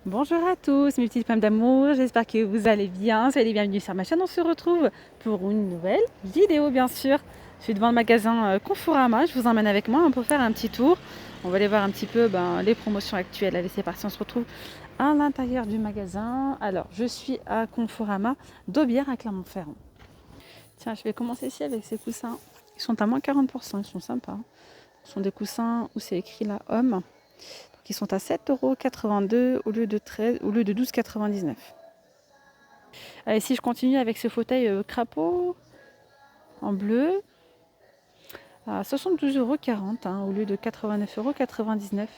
Bonjour à tous mes petites femmes d'amour, j'espère que vous allez bien, soyez les bienvenus sur ma chaîne, on se retrouve pour une nouvelle vidéo bien sûr. Je suis devant le magasin Conforama, je vous emmène avec moi pour faire un petit tour. On va aller voir un petit peu les promotions actuelles. Allez c'est parti, on se retrouve à l'intérieur du magasin. Alors je suis à Conforama d'Aubière à Clermont-Ferrand. Tiens, je vais commencer ici avec ces coussins, ils sont à moins 40%, ils sont sympas. Ce sont des coussins où c'est écrit là homme. Qui sont à 7,82 € au lieu de 12,99 €. Allez, si je continue avec ce fauteuil crapaud en bleu, à 72,40 € au lieu de 89,99 €,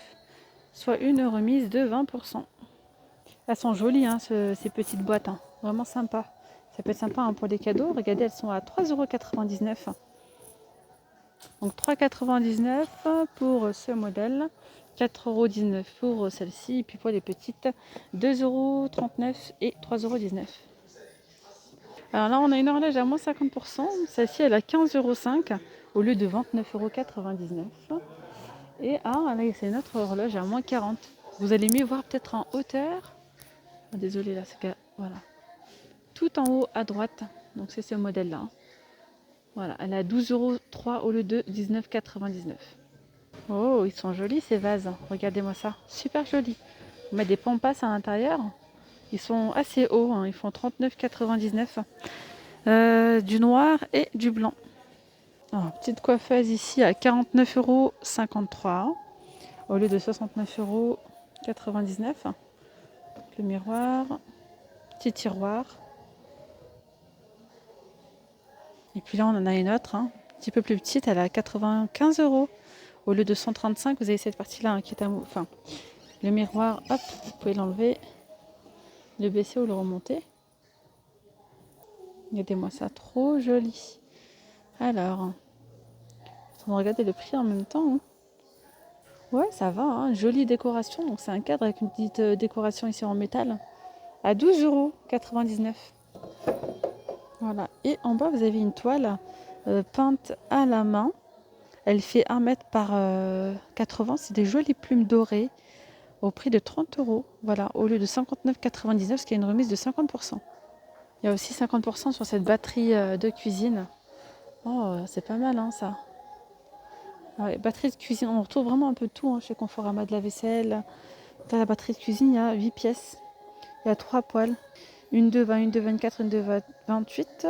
soit une remise de 20%. Elles sont jolies, hein, ces petites boîtes, hein, vraiment sympa. Ça peut être sympa hein, pour des cadeaux. Regardez, elles sont à 3,99 €. Donc 3,99 € pour ce modèle, 4,19 € pour celle-ci, et puis pour les petites, 2,39 € et 3,19 €. Alors là, on a une horloge à moins 50%, celle-ci elle a 15,05 € au lieu de 29,99 €. Et là, c'est notre horloge à moins 40. Vous allez mieux voir peut-être en hauteur. Oh, désolé, là, c'est que, voilà. Tout en haut à droite, donc c'est ce modèle-là. Voilà, elle a 12,03 € au lieu de 19,99 €. Oh, ils sont jolis ces vases. Regardez-moi ça. Super jolis. On met des pampas à l'intérieur. Ils sont assez hauts. Hein. Ils font 39,99 €. Du noir et du blanc. Alors, petite coiffeuse ici à 49,53 € au lieu de 69,99 €. Le miroir. Petit tiroir. Et puis là, on en a une autre. Un petit peu plus petite. Elle a 95 € au lieu de 135 €. Vous avez cette partie-là hein, qui est à mou. Enfin, le miroir, hop, vous pouvez l'enlever. Le baisser ou le remonter. Regardez-moi ça, trop joli. Alors, on va regarder le prix en même temps. Hein. Ouais, ça va, hein. Jolie décoration. Donc c'est un cadre avec une petite décoration ici en métal à 12,99 €. Voilà. Et en bas, vous avez une toile peinte à la main. Elle fait 1 mètre par 80. C'est des jolies plumes dorées au prix de 30 €. Voilà, au lieu de 59,99 €, ce qui est une remise de 50%. Il y a aussi 50% sur cette batterie de cuisine. Oh, c'est pas mal, hein, ça. Ouais, batterie de cuisine, on retrouve vraiment un peu de tout hein, chez Conforama, de la vaisselle. Dans la batterie de cuisine, il y a 8 pièces. Il y a 3 poêles. Une de 20, une de 24, une de 28.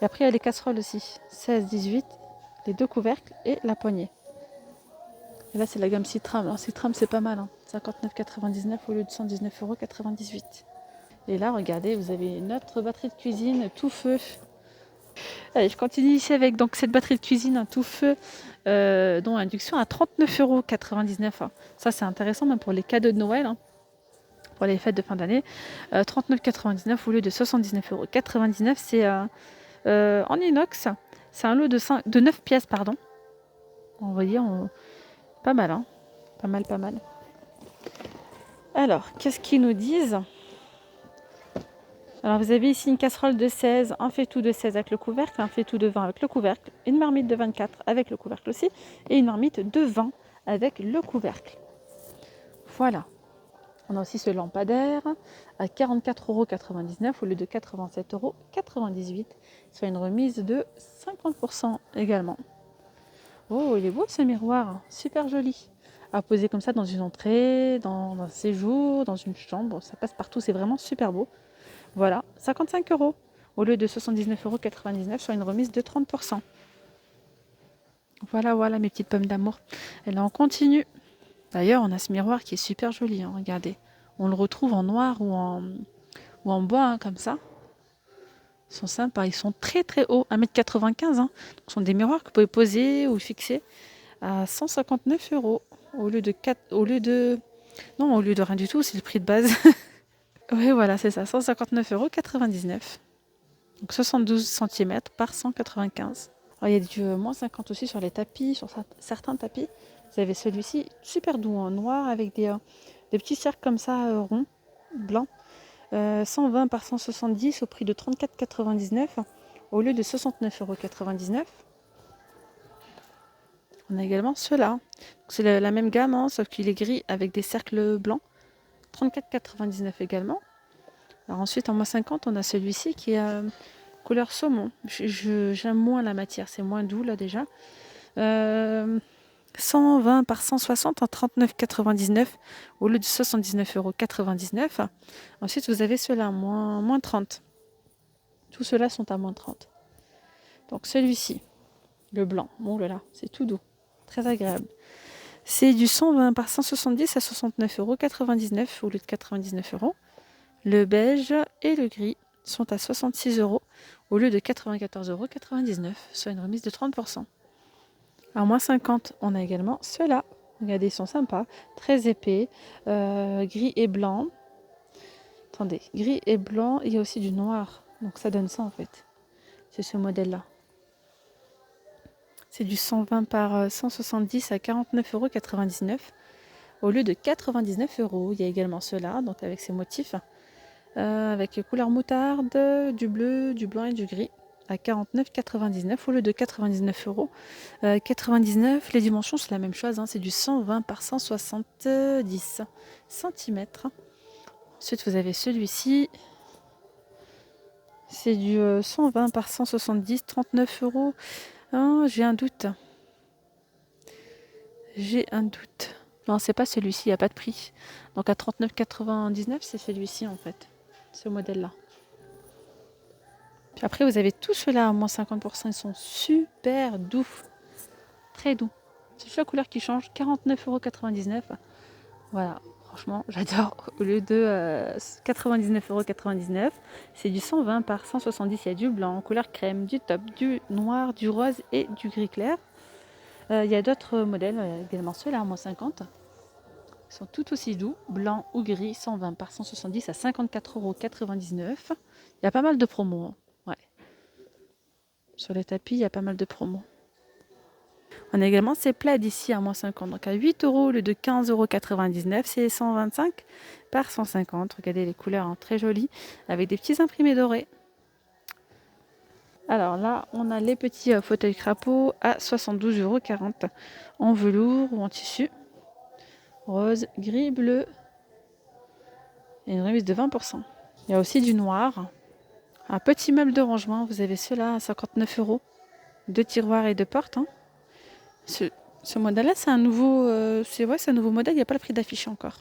Et après, il y a les casseroles aussi. 16, 18, les 2 couvercles et la poignée. Et là, c'est la gamme Citram. Alors, Citram, c'est pas mal. Hein. 59,99 € au lieu de 119,98 €. Et là, regardez, vous avez notre batterie de cuisine tout feu. Allez, je continue ici avec donc, cette batterie de cuisine tout feu, dont induction à 39,99 €. Ça, c'est intéressant même pour les cadeaux de Noël, hein, pour les fêtes de fin d'année. 39,99 € au lieu de 79,99 €. C'est en inox. C'est un lot de 9 pièces, pardon. On va dire pas mal, hein. Pas mal, pas mal. Alors, qu'est-ce qu'ils nous disent ? Alors vous avez ici une casserole de 16, un faitout de 16 avec le couvercle, un faitout de 20 avec le couvercle, une marmite de 24 avec le couvercle aussi, et une marmite de 20 avec le couvercle. Voilà. On a aussi ce lampadaire à 44,99 € au lieu de 87,98 €, soit une remise de 50% également. Oh, il est beau ce miroir, super joli. À poser comme ça dans une entrée, dans un séjour, dans une chambre, ça passe partout, c'est vraiment super beau. Voilà, 55 € au lieu de 79,99 € sur une remise de 30%. Voilà, voilà mes petites pommes d'amour. Et là, on continue. D'ailleurs, on a ce miroir qui est super joli, hein, regardez. On le retrouve en noir ou en bois, hein, comme ça. Ils sont sympas, ils sont très très hauts, 1,95 m. Hein. Ce sont des miroirs que vous pouvez poser ou fixer à 159 € au lieu de 4, non, au lieu de rien du tout, c'est le prix de base. Oui, voilà, c'est ça, 159,99 €. Donc 72 cm par 195. Alors, il y a du moins 50 aussi sur les tapis, sur certains tapis. Vous avez celui-ci, super doux, en noir, avec des petits cercles comme ça, ronds, blancs. 120 par 170 au prix de 34,99 € au lieu de 69,99 €. On a également ceux-là. C'est la même gamme, hein, sauf qu'il est gris avec des cercles blancs. 34,99 également. Alors ensuite, en moins 50, on a celui-ci qui est couleur saumon. J'aime moins la matière, c'est moins doux là déjà. 120 par 160 en 39,99 au lieu de 79,99 €. Ensuite, vous avez ceux-là, moins 30. Tous ceux-là sont à moins 30. Donc celui-ci, le blanc, bon là là, c'est tout doux, très agréable. C'est du 120 par 170 à 69,99 € au lieu de 99 €. Le beige et le gris sont à 66 € au lieu de 94,99 €, soit une remise de 30%. À moins 50, on a également ceux-là. Regardez, ils sont sympas, très épais, gris et blanc. Attendez, gris et blanc, il y a aussi du noir. Donc ça donne ça en fait. C'est ce modèle-là. C'est du 120 par 170 à 49,99 € au lieu de 99 €. Il y a également ceux-là, donc avec ces motifs, avec couleur moutarde, du bleu, du blanc et du gris, à 49,99 € au lieu de 99 €. 99, les dimensions c'est la même chose, c'est du 120 par 170 cm. Ensuite vous avez celui-ci, c'est du 120 par 170, 39 €. J'ai un doute. Non, c'est pas celui-ci, il n'y a pas de prix. Donc à 39,99, c'est celui-ci en fait, ce modèle-là. Puis après, vous avez tous ceux-là à moins 50%, ils sont super doux, très doux. C'est juste la couleur qui change, 49,99 €. Voilà, franchement, j'adore. Au lieu de 99,99 €, c'est du 120 par 170. Il y a du blanc, couleur crème, du top, du noir, du rose et du gris clair. Il y a d'autres modèles, également ceux-là à moins 50. Ils sont tout aussi doux, blanc ou gris, 120 par 170 à 54,99 €. Il y a pas mal de promos. Ouais. Sur les tapis, il y a pas mal de promos. On a également ces plaids ici à moins 50. Donc à 8 € au lieu de 15,99 €, c'est 125 par 150. Regardez les couleurs, très jolies, avec des petits imprimés dorés. Alors là, on a les petits fauteuils crapauds à 72,40 € en velours ou en tissu. Rose, gris, bleu. Et une remise de 20%. Il y a aussi du noir. Un petit meuble de rangement, vous avez ceux-là à 59 €. 2 tiroirs et 2 portes. Ce modèle-là, c'est un nouveau, c'est un nouveau modèle, il n'y a pas le prix d'affiche encore.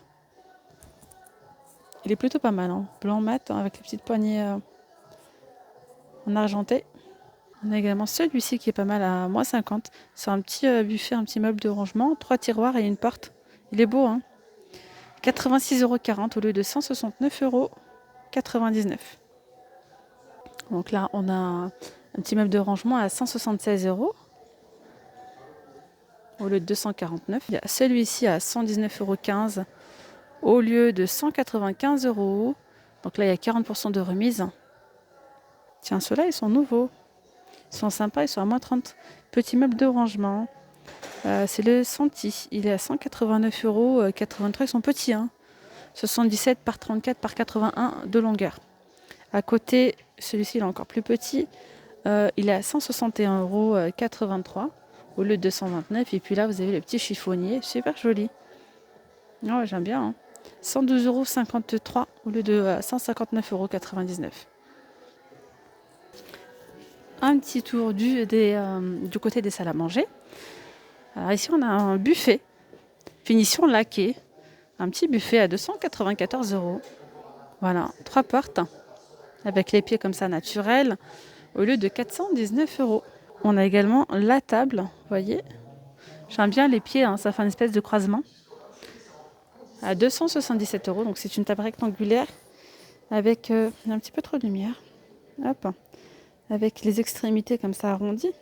Il est plutôt pas mal, blanc mat avec les petites poignées en argenté. On a également celui-ci qui est pas mal à moins 50. C'est un petit buffet, un petit meuble de rangement, 3 tiroirs et une porte. Il est beau, 86,40 € au lieu de 169,99 €. Donc là, on a un petit meuble de rangement à 176 € au lieu de 249. Il y a celui-ci à 119,15 € au lieu de 195 €. Donc là, il y a 40% de remise. Tiens, ceux-là, ils sont nouveaux. Ils sont sympas, ils sont à moins 30. Petit meuble de rangement. C'est le Santi. Il est à 189,83 €. Ils sont petits. 77 par 34 par 81 de longueur. À côté, celui-ci, il est encore plus petit. Il est à 161,83 € au lieu de 229. Et puis là, vous avez le petit chiffonnier. Super joli. Oh, j'aime bien. 112,53 € au lieu de 159,99 €. Un petit tour du côté des salles à manger. Alors ici, on a un buffet. Finition laquée. Un petit buffet à 294 €. Voilà, 3 portes. Avec les pieds comme ça naturels. Au lieu de 419 €. On a également la table. Vous voyez. J'aime bien les pieds. Ça fait une espèce de croisement. À 277 €. Donc c'est une table rectangulaire. Avec un petit peu trop de lumière. Hop. Avec les extrémités comme ça arrondies.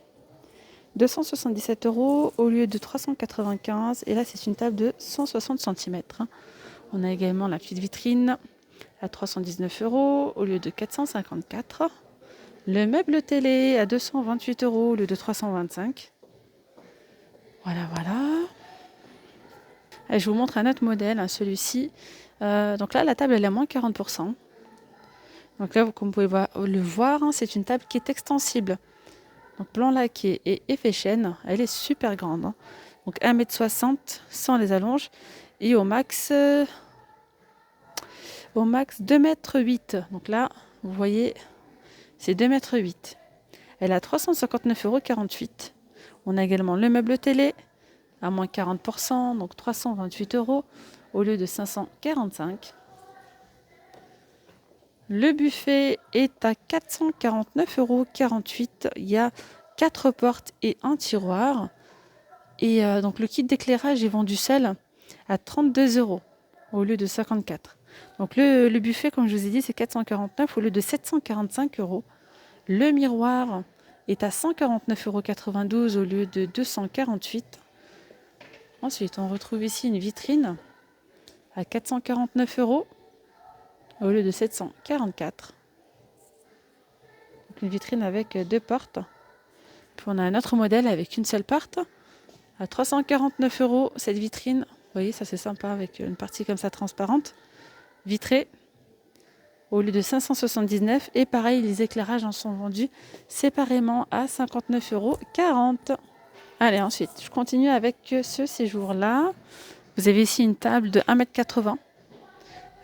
277 € au lieu de 395. Et là, c'est une table de 160 cm. On a également la petite vitrine à 319 € au lieu de 454. Le meuble télé à 228 € au lieu de 325. Voilà. Et je vous montre un autre modèle, celui-ci. Donc là, la table, elle est à moins 40%. Donc là, comme vous pouvez le voir, c'est une table qui est extensible. Donc blanc laqué et effet chêne, elle est super grande. Donc 1,60 m sans les allonges. Et au max, au max 2,8 m. Donc là, vous voyez, c'est 2,8 m. Elle est à 359,48 €. On a également le meuble télé à moins 40%, donc 328 € au lieu de 545. Le buffet est à 449,48 €. Il y a 4 portes et un tiroir. Et donc le kit d'éclairage est vendu seul à 32 € au lieu de 54. Donc le buffet, comme je vous ai dit, c'est 449 au lieu de 745 €. Le miroir est à 149,92 € au lieu de 248. Ensuite, on retrouve ici une vitrine à 449 € au lieu de 744. Donc une vitrine avec 2 portes. Puis on a un autre modèle avec une seule porte à 349 € cette vitrine. Vous voyez, ça c'est sympa avec une partie comme ça transparente, vitrée, au lieu de 579. Et pareil, les éclairages en sont vendus séparément à 59,40 €. Allez, ensuite, je continue avec ce séjour-là. Vous avez ici une table de 1,80 m.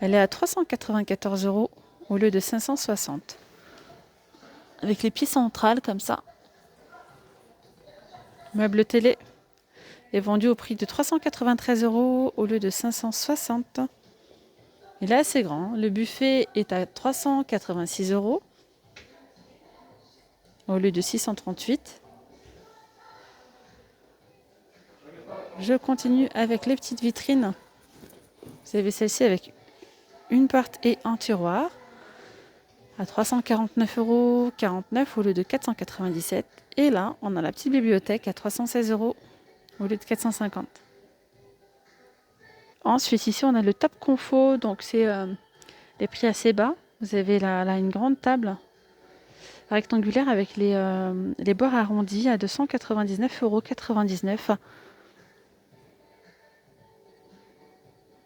Elle est à 394 € au lieu de 560. Avec les pieds centrales comme ça. Meuble télé est vendu au prix de 393 € au lieu de 560. Il est assez grand. Le buffet est à 386 € au lieu de 638. Je continue avec les petites vitrines. Vous avez celle-ci avec une porte et un tiroir à 349,49 € au lieu de 497. Et là, on a la petite bibliothèque à 316 € au lieu de 450. Ensuite, ici, on a le top confo. Donc, c'est les prix assez bas. Vous avez là une grande table rectangulaire avec les bords arrondis à 299,99 €.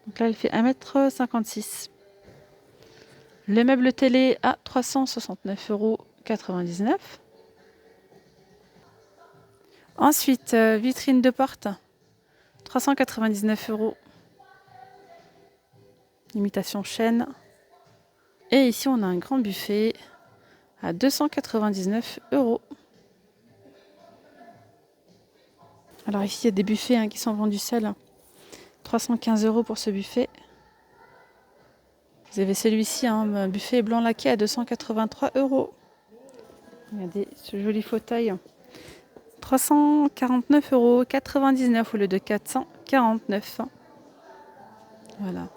Donc là, elle fait 1,56 m. Le meuble télé à 369,99 €. Ensuite, vitrine de porte, 399 €. Imitation chêne. Et ici, on a un grand buffet à 299 €. Alors ici, il y a des buffets qui sont vendus seuls. 315 € pour ce buffet. Vous avez celui-ci, un buffet blanc laqué à 283 €. Regardez ce joli fauteuil. 349,99 € au lieu de 449. Voilà.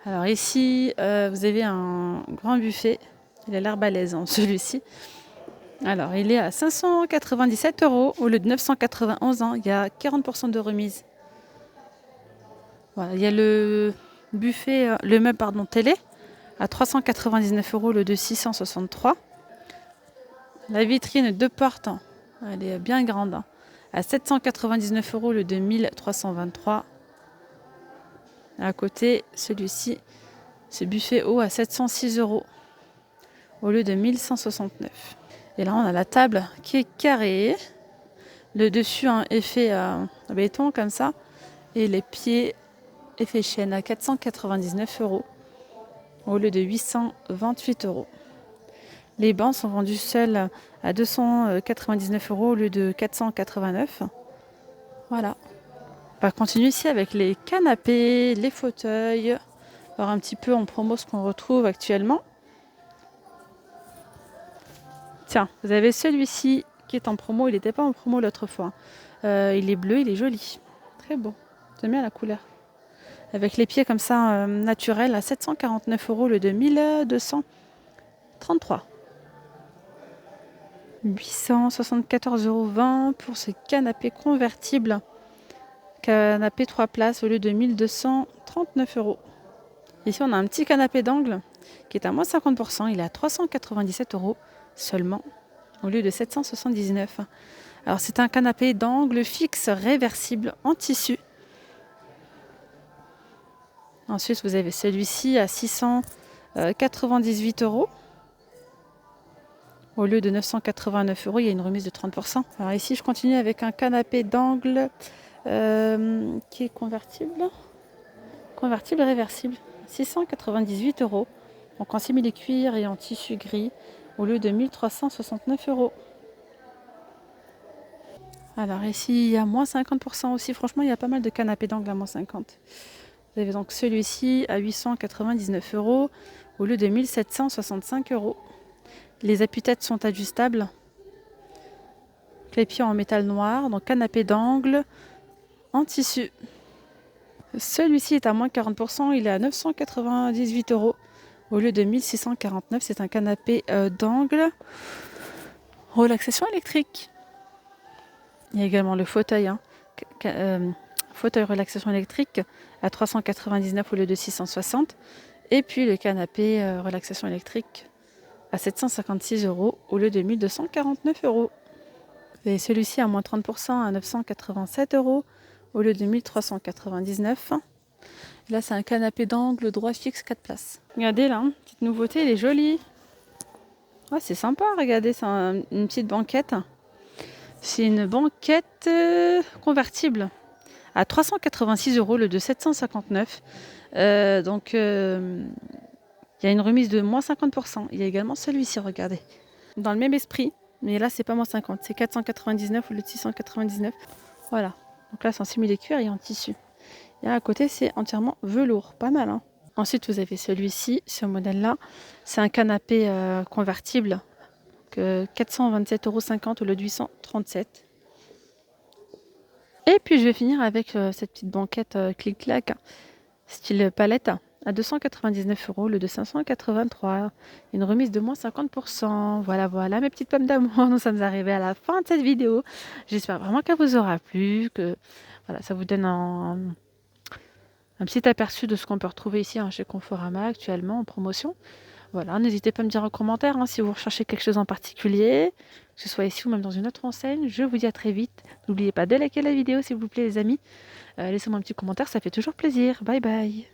Alors ici, vous avez un grand buffet. Il a l'air balèze, celui-ci. Alors, il est à 597 € au lieu de 991. Il y a 40% de remise. Voilà, il y a le buffet, le meuble télé à 399 € au lieu de 663. La vitrine de porte, elle est bien grande, à 799 € au lieu de 1323. À côté, celui-ci, ce buffet haut à 706 € au lieu de 1169. Et là, on a la table qui est carrée. Le dessus est fait béton comme ça. Et les pieds effet chêne à 499 € au lieu de 828 €. Les bancs sont vendus seuls à 299 € au lieu de 489. Voilà. On va continuer ici avec les canapés, les fauteuils. Voir un petit peu en promo ce qu'on retrouve actuellement. Tiens, vous avez celui-ci qui est en promo. Il n'était pas en promo l'autre fois. Il est bleu, il est joli. Très beau. J'aime bien la couleur. Avec les pieds comme ça, naturels, à 749 € au lieu de 1233. 874,20 € pour ce canapé convertible. Canapé 3 places au lieu de 1239 €. Ici, on a un petit canapé d'angle qui est à moins 50%. Il est à 397 € seulement au lieu de 779. Alors, c'est un canapé d'angle fixe réversible en tissu. Ensuite, vous avez celui-ci à 698 € au lieu de 989 €. Il y a une remise de 30%. Alors ici, je continue avec un canapé d'angle qui est convertible. Convertible réversible. 698 €. Donc en simili-cuir et en tissu gris au lieu de 1369 €. Alors ici, il y a moins 50% aussi. Franchement, il y a pas mal de canapés d'angle à moins 50. Vous avez donc celui-ci à 899 € au lieu de 1765 €. Les appuis-têtes sont ajustables. Clé-pied en métal noir, donc canapé d'angle en tissu. Celui-ci est à moins 40%, il est à 998 € au lieu de 1649. C'est un canapé d'angle, relaxation électrique. Il y a également le fauteuil, fauteuil relaxation électrique à 399 au lieu de 660. Et puis le canapé relaxation électrique à 756 € au lieu de 1249 €. Et celui-ci à moins 30% à 987 € au lieu de 1399. Là, c'est un canapé d'angle droit fixe 4 places. Regardez là, petite nouveauté, elle est jolie. Ouais, c'est sympa, regardez, c'est une petite banquette. C'est une banquette convertible à 386 € le de 759. Donc, il y a une remise de moins 50%. Il y a également celui-ci, regardez. Dans le même esprit, mais là, c'est pas moins 50. C'est 499 au lieu de 699. Voilà. Donc là, c'est en simili-cuir et en tissu. Et à côté, c'est entièrement velours. Pas mal, hein. Ensuite, vous avez celui-ci, ce modèle-là. C'est un canapé convertible. 427,50 € au lieu de 837. Et puis je vais finir avec cette petite banquette clic-clac style palette à 299 € au lieu de 583. Une remise de moins 50%. Voilà, voilà mes petites pommes d'amour. Nous sommes arrivés à la fin de cette vidéo. J'espère vraiment qu'elle vous aura plu, que voilà, ça vous donne un petit aperçu de ce qu'on peut retrouver ici chez Conforama actuellement en promotion. Voilà, n'hésitez pas à me dire en commentaire si vous recherchez quelque chose en particulier, que ce soit ici ou même dans une autre enseigne. Je vous dis à très vite. N'oubliez pas de liker la vidéo s'il vous plaît les amis. Laissez-moi un petit commentaire, ça fait toujours plaisir. Bye bye.